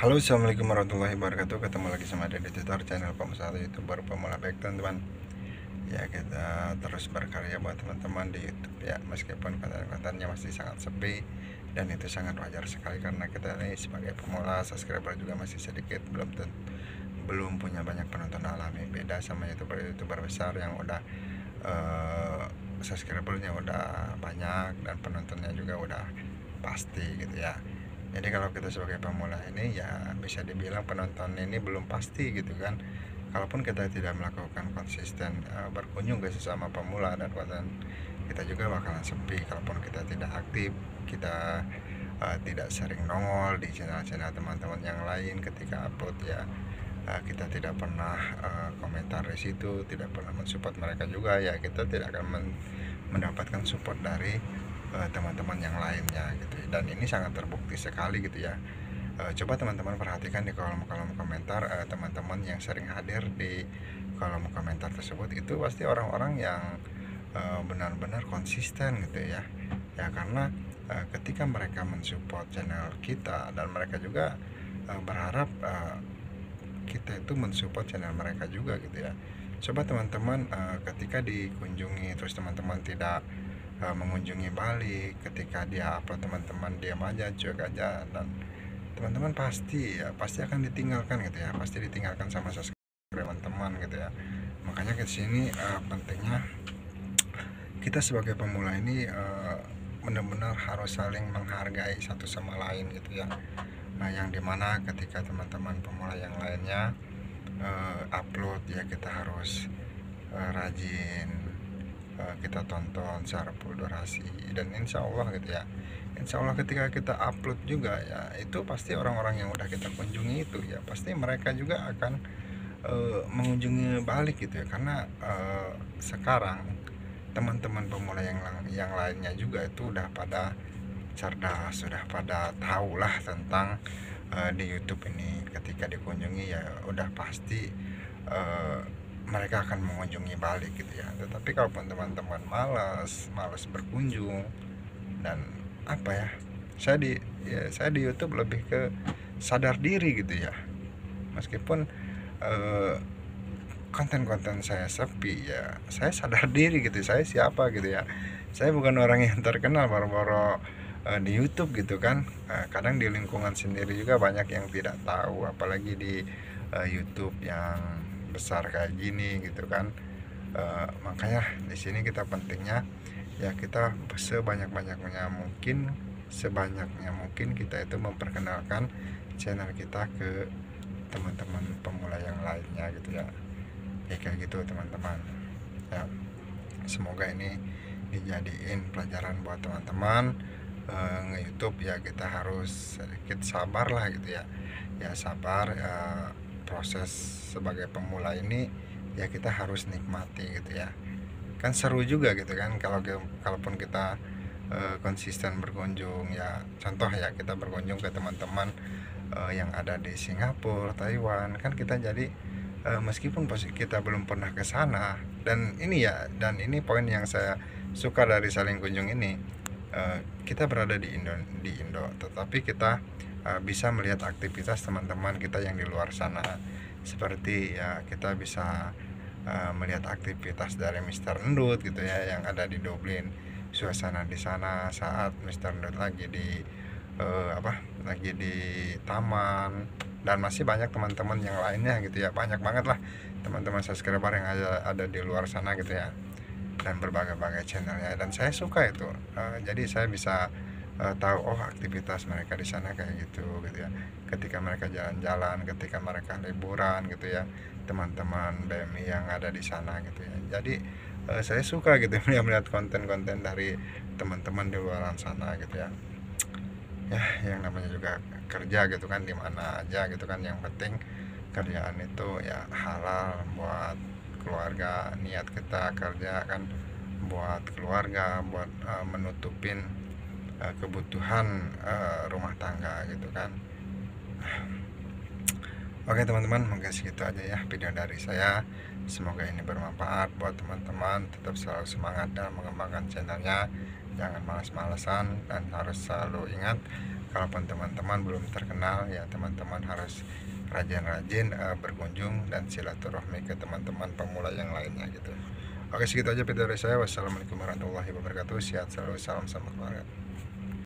Halo, assalamualaikum warahmatullahi wabarakatuh. Ketemu lagi sama Deddy Tutor, channel pemusaha youtuber pemula. Baik teman-teman, ya kita terus berkarya buat teman-teman di YouTube ya, meskipun konten-kontennya masih sangat sepi, dan itu sangat wajar sekali karena kita ini sebagai pemula, subscriber juga masih sedikit, belum punya banyak penonton alami. Beda sama youtuber besar yang udah subscribernya udah banyak dan penontonnya juga udah pasti gitu ya. Jadi kalau kita sebagai pemula ini ya bisa dibilang penonton ini belum pasti gitu kan. Kalaupun kita tidak melakukan konsisten berkunjung ke sesama pemula, dan konten kita juga bakalan sepi kalaupun kita tidak aktif, kita tidak sering nongol di channel-channel teman-teman yang lain ketika upload ya. Kita tidak pernah komentar di situ, tidak pernah mensupport mereka juga ya, kita tidak akan mendapatkan support dari teman-teman yang lainnya gitu. Dan ini sangat terbukti sekali gitu ya. Coba teman-teman perhatikan di kolom-kolom komentar, teman-teman yang sering hadir di kolom komentar tersebut itu pasti orang-orang yang benar-benar konsisten gitu ya. Ya karena ketika mereka mensupport channel kita, dan mereka juga berharap kita itu mensupport channel mereka juga gitu ya. Coba teman-teman ketika dikunjungi terus teman-teman tidak mengunjungi balik, ketika dia upload teman-teman diam aja, cuek aja, dan teman-teman pasti akan ditinggalkan gitu ya, pasti ditinggalkan sama subscriber teman-teman gitu ya. Makanya ke sini pentingnya kita sebagai pemula ini benar-benar harus saling menghargai satu sama lain gitu ya. Nah, yang dimana ketika teman-teman pemula yang lainnya upload ya, kita harus rajin kita tonton secara full durasi, dan insya Allah gitu ya, insya Allah ketika kita upload juga ya, itu pasti orang-orang yang udah kita kunjungi itu ya pasti mereka juga akan mengunjungi balik gitu ya. Karena sekarang teman-teman pemula yang lainnya juga itu udah pada cerdas, sudah pada tahulah tentang di YouTube ini, ketika dikunjungi ya udah pasti mereka akan mengunjungi balik gitu ya. Tetapi kalau teman-teman malas berkunjung, dan apa ya, saya di YouTube lebih ke sadar diri gitu ya. Meskipun konten-konten saya sepi ya, saya sadar diri gitu, saya siapa gitu ya. Saya bukan orang yang terkenal baru-baru di YouTube gitu kan. Kadang di lingkungan sendiri juga banyak yang tidak tahu, apalagi di YouTube yang besar kayak gini gitu kan. Makanya di sini kita pentingnya ya, kita sebanyaknya mungkin kita itu memperkenalkan channel kita ke teman-teman pemula yang lainnya gitu ya. Ya kayak gitu teman-teman ya. Semoga ini dijadiin pelajaran buat teman-teman nge-YouTube ya. Kita harus sedikit sabar lah gitu ya. Ya sabar, proses sebagai pemula ini ya kita harus nikmati gitu ya. Kan seru juga gitu kan kalaupun kita konsisten berkunjung ya. Contoh ya, kita berkunjung ke teman-teman yang ada di Singapura, Taiwan, kan kita jadi meskipun kita belum pernah ke sana, dan ini poin yang saya suka dari saling kunjung ini. Kita berada di Indo, tetapi kita bisa melihat aktivitas teman-teman kita yang di luar sana. Seperti ya, kita bisa melihat aktivitas dari Mr. Endut gitu ya, yang ada di Dublin. Suasana di sana saat Mr. Endut lagi di taman, dan masih banyak teman-teman yang lainnya gitu ya. Banyak banget lah teman-teman subscriber yang ada di luar sana gitu ya, dan berbagai-bagai channelnya, dan saya suka itu. Jadi saya bisa tahu aktivitas mereka di sana kayak gitu ya. Ketika mereka jalan-jalan, ketika mereka liburan gitu ya, teman-teman BMI yang ada di sana gitu ya. Jadi saya suka gitu melihat konten-konten dari teman-teman di luar sana gitu ya. Ya yang namanya juga kerja gitu kan, di mana aja gitu kan, yang penting kerjaan itu ya halal buat keluarga. Niat kita kerja kan buat keluarga, buat menutupin kebutuhan rumah tangga gitu kan. Oke teman-teman, mungkin segitu aja ya video dari saya. Semoga ini bermanfaat buat teman-teman. Tetap selalu semangat dalam mengembangkan channelnya, jangan malas-malesan, dan harus selalu ingat kalaupun teman-teman belum terkenal ya teman-teman harus rajin-rajin berkunjung dan silaturahmi ke teman-teman pemula yang lainnya gitu. Oke, segitu aja video dari saya. Wassalamualaikum warahmatullahi wabarakatuh. Sehat selalu, salam sama keluarga.